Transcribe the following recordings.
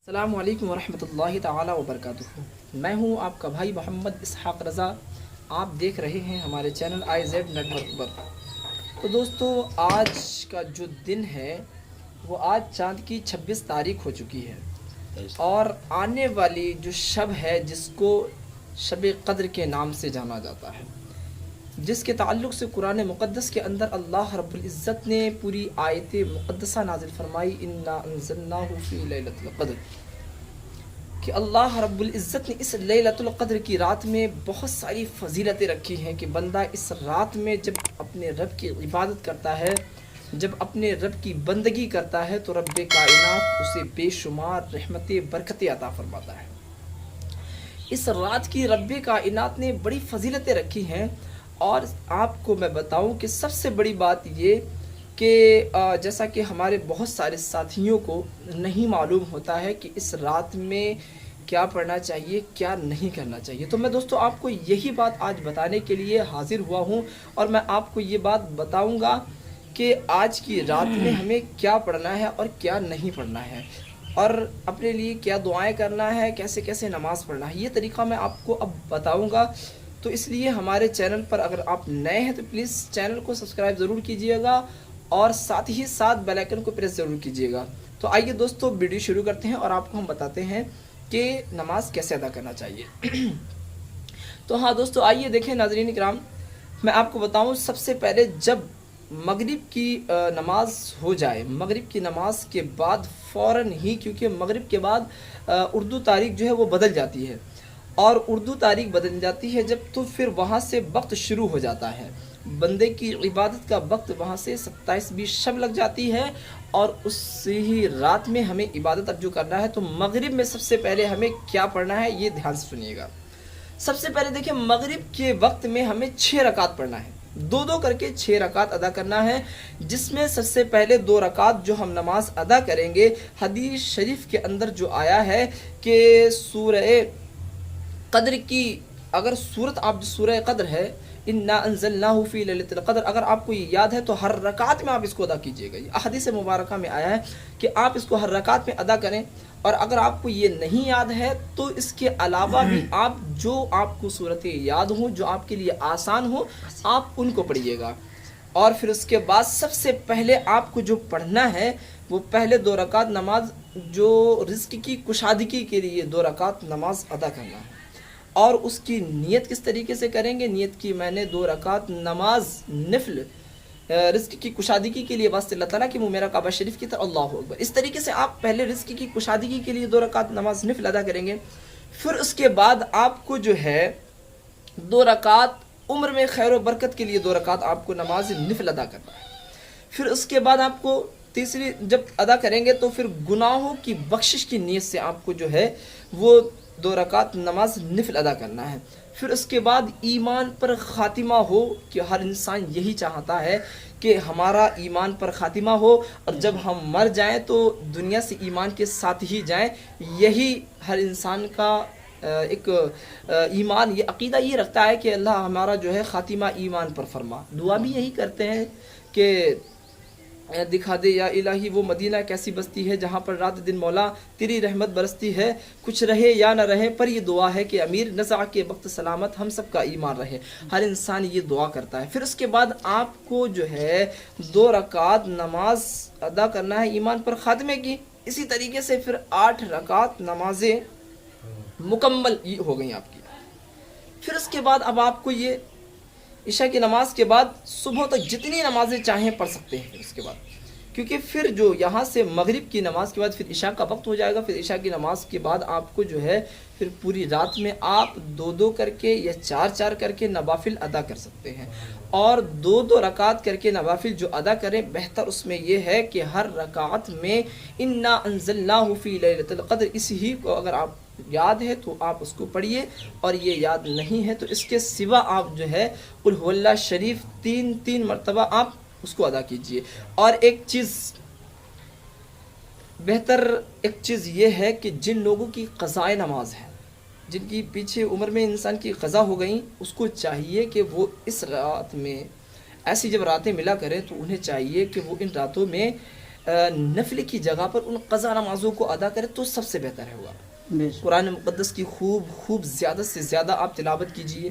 السلام علیکم ورحمۃ اللہ تعالی وبرکاتہ۔ میں ہوں آپ کا بھائی محمد اسحاق رضا۔ آپ دیکھ رہے ہیں ہمارے channel I Z network پر۔ تو دوستو، آج کا جو دن ہے وہ آج چاند کی 26 تاریخ ہو چکی ہے، اور آنے والی جو شب ہے جس کو شب قدر کے نام سے جانا جاتا ہے، جس کے تعلق سے قرآن مقدس کے اندر اللہ رب العزت نے پوری آیت مقدسہ نازل فرمائی، انا انزلناہ فی لیلۃ القدر، کہ اللہ رب العزت نے اس لیلۃ القدر کی رات میں بہت ساری فضیلتیں رکھی ہیں کہ بندہ اس رات میں جب اپنے رب کی عبادت کرتا ہے، جب اپنے رب کی بندگی کرتا ہے، تو رب کائنات اسے بے شمار رحمتیں برکتیں عطا فرماتا ہے۔ اس رات کی رب کائنات نے بڑی فضیلتیں رکھی ہیں، اور آپ کو میں بتاؤں کہ سب سے بڑی بات یہ کہ جیسا کہ ہمارے بہت سارے ساتھیوں کو نہیں معلوم ہوتا ہے کہ اس رات میں کیا پڑھنا چاہیے، کیا نہیں کرنا چاہیے، تو میں دوستو آپ کو یہی بات آج بتانے کے لیے حاضر ہوا ہوں، اور میں آپ کو یہ بات بتاؤں گا کہ آج کی رات میں ہمیں کیا پڑھنا ہے اور کیا نہیں پڑھنا ہے، اور اپنے لیے کیا دعائیں کرنا ہے، کیسے کیسے نماز پڑھنا ہے۔ یہ طریقہ میں آپ کو اب بتاؤں گا، تو اس لیے ہمارے چینل پر اگر آپ نئے ہیں تو پلیز چینل کو سبسکرائب ضرور کیجئے گا، اور ساتھ ہی ساتھ بیل آئیکن کو پریس ضرور کیجئے گا۔ تو آئیے دوستو ویڈیو شروع کرتے ہیں، اور آپ کو ہم بتاتے ہیں کہ نماز کیسے ادا کرنا چاہیے۔ تو ہاں دوستو، آئیے دیکھیں ناظرین کرام، میں آپ کو بتاؤں سب سے پہلے جب مغرب کی نماز ہو جائے، مغرب کی نماز کے بعد فوراً ہی، کیونکہ مغرب کے بعد اردو تاریخ جو ہے وہ بدل جاتی ہے، اور اردو تاریخ بدل جاتی ہے جب، تو پھر وہاں سے وقت شروع ہو جاتا ہے، بندے کی عبادت کا وقت وہاں سے 27 شب لگ جاتی ہے، اور اس ہی رات میں ہمیں عبادت اب جو کرنا ہے، تو مغرب میں سب سے پہلے ہمیں کیا پڑھنا ہے یہ دھیان سے سنیے گا۔ سب سے پہلے دیکھیں، مغرب کے وقت میں ہمیں 6 رکعت پڑھنا ہے، دو کر کے 6 رکعت ادا کرنا ہے، جس میں سب سے پہلے 2 رکعت جو ہم نماز ادا کریں گے، حدیث شریف کے اندر جو آیا ہے کہ سورہ قدر کی اگر صورت، آپ جو سورہ قدر ہے، انا انزلناہ فی لیلۃ القدر، اگر آپ کو یہ یاد ہے تو ہر رکعت میں آپ اس کو ادا کیجئے گا۔ یہ احادیث مبارکہ میں آیا ہے کہ آپ اس کو ہر رکعت میں ادا کریں، اور اگر آپ کو یہ نہیں یاد ہے تو اس کے علاوہ بھی آپ جو آپ کو صورتیں یاد ہوں، جو آپ کے لیے آسان ہو، آپ ان کو پڑھیے گا۔ اور پھر اس کے بعد سب سے پہلے آپ کو جو پڑھنا ہے وہ پہلے 2 رکعت نماز، جو رزق کی کشادگی کے لیے 2 رکعت نماز ادا کرنا ہے، اور اس کی نیت کس طریقے سے کریں گے؟ نیت کی میں نے 2 رکعت نماز نفل رزق کی کشادگی کے لیے واسطے اللہ تعالیٰ کی منہ میرا کعبہ شریف کی طرف، اللہ اکبر، اس طریقے سے آپ پہلے رزق کی کشادگی کے لیے 2 رکعت نماز نفل ادا کریں گے۔ پھر اس کے بعد آپ کو جو ہے 2 رکعت عمر میں خیر و برکت کے لیے 2 رکعت آپ کو نماز نفل ادا کرنا ہے۔ پھر اس کے بعد آپ کو تیسری جب ادا کریں گے تو پھر گناہوں کی بخشش کی نیت سے آپ کو جو ہے وہ 2 رکعت نماز نفل ادا کرنا ہے۔ پھر اس کے بعد ایمان پر خاتمہ ہو، کہ ہر انسان یہی چاہتا ہے کہ ہمارا ایمان پر خاتمہ ہو، اور جب ہم مر جائیں تو دنیا سے ایمان کے ساتھ ہی جائیں، یہی ہر انسان کا ایک ایمان، یہ عقیدہ یہ رکھتا ہے کہ اللہ ہمارا جو ہے خاتمہ ایمان پر فرما۔ دعا بھی یہی کرتے ہیں کہ دکھا دے یا الہی وہ مدینہ کیسی بستی ہے جہاں پر رات دن مولا تیری رحمت برستی ہے، کچھ رہے یا نہ رہے پر یہ دعا ہے کہ امیر نزع کے وقت سلامت ہم سب کا ایمان رہے، ہر انسان یہ دعا کرتا ہے۔ پھر اس کے بعد آپ کو جو ہے 2 رکعت نماز ادا کرنا ہے ایمان پر خاتمے کی، اسی طریقے سے پھر 8 رکعت نمازیں مکمل ہو گئیں آپ کی۔ پھر اس کے بعد اب آپ کو یہ عشاء کی نماز کے بعد صبح تک جتنی نمازیں چاہیں پڑھ سکتے ہیں۔ پھر اس کے بعد، کیونکہ پھر جو یہاں سے مغرب کی نماز کے بعد پھر عشاء کا وقت ہو جائے گا، پھر عشاء کی نماز کے بعد آپ کو جو ہے پھر پوری رات میں آپ 2 کر کے یا 4 کر کے نوافل ادا کر سکتے ہیں، اور 2 رکعت کر کے نوافل جو ادا کریں، بہتر اس میں یہ ہے کہ ہر رکعت میں انا انزلناہ فی لیلۃ القدر، اسی کو اگر آپ یاد ہے تو آپ اس کو پڑھیے، اور یہ یاد نہیں ہے تو اس کے سوا آپ جو ہے قل هو اللہ شریف 3 مرتبہ آپ اس کو ادا کیجئے۔ اور ایک چیز یہ ہے کہ جن لوگوں کی قضائے نماز ہے، جن کی پیچھے عمر میں انسان کی قضا ہو گئیں، اس کو چاہیے کہ وہ اس رات میں، ایسی جب راتیں ملا کریں تو انہیں چاہیے کہ وہ ان راتوں میں نفل کی جگہ پر ان قضا نمازوں کو ادا کرے تو سب سے بہتر ہے ہوگا۔ قرآن مقدس کی خوب زیادہ سے زیادہ آپ تلاوت کیجئے،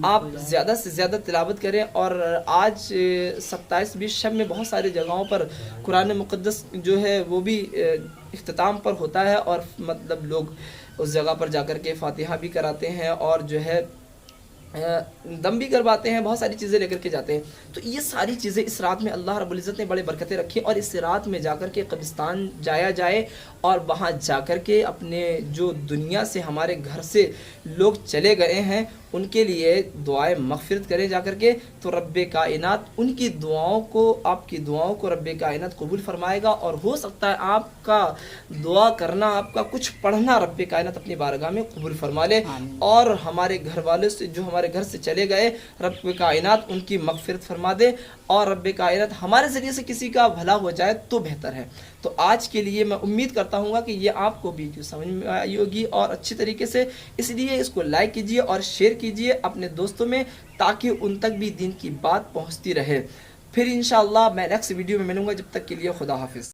آپ زیادہ سے زیادہ تلاوت کریں۔ اور آج 27 شب میں بہت ساری جگہوں پر قرآن مقدس جو ہے وہ بھی اختتام پر ہوتا ہے، اور مطلب لوگ اس جگہ پر جا کر کے فاتحہ بھی کراتے ہیں اور جو ہے دم بھی کرواتے ہیں، بہت ساری چیزیں لے کر کے جاتے ہیں۔ تو یہ ساری چیزیں اس رات میں اللہ رب العزت نے بڑے برکتیں رکھی، اور اس رات میں جا کر کے قبرستان جایا جائے، اور وہاں جا کر کے اپنے جو دنیا سے ہمارے گھر سے لوگ چلے گئے ہیں ان کے لیے دعائیں مغفرت کریں جا کر کے، تو رب کائنات ان کی دعاؤں کو، آپ کی دعاؤں کو رب کائنات قبول فرمائے گا، اور ہو سکتا ہے آپ کا دعا کرنا، آپ کا کچھ پڑھنا رب کائنات اپنی بارگاہ میں قبول فرما لے، اور ہمارے گھر والوں سے جو ہمارے گھر سے چلے گئے رب کائنات ان کی مغفرت فرما دے، اور رب کائنات ہمارے ذریعے سے کسی کا بھلا ہو جائے تو بہتر ہے۔ تو آج کے لیے میں امید کرتا ہوں گا کہ یہ آپ کو ویڈیو سمجھ میں آئی ہوگی اور اچھی طریقے سے، اس لیے اس کو لائک کیجئے اور شیئر کیجئے اپنے دوستوں میں، تاکہ ان تک بھی دین کی بات پہنچتی رہے۔ پھر انشاءاللہ میں نیکسٹ ویڈیو میں ملوں گا، جب تک کے لیے خدا حافظ۔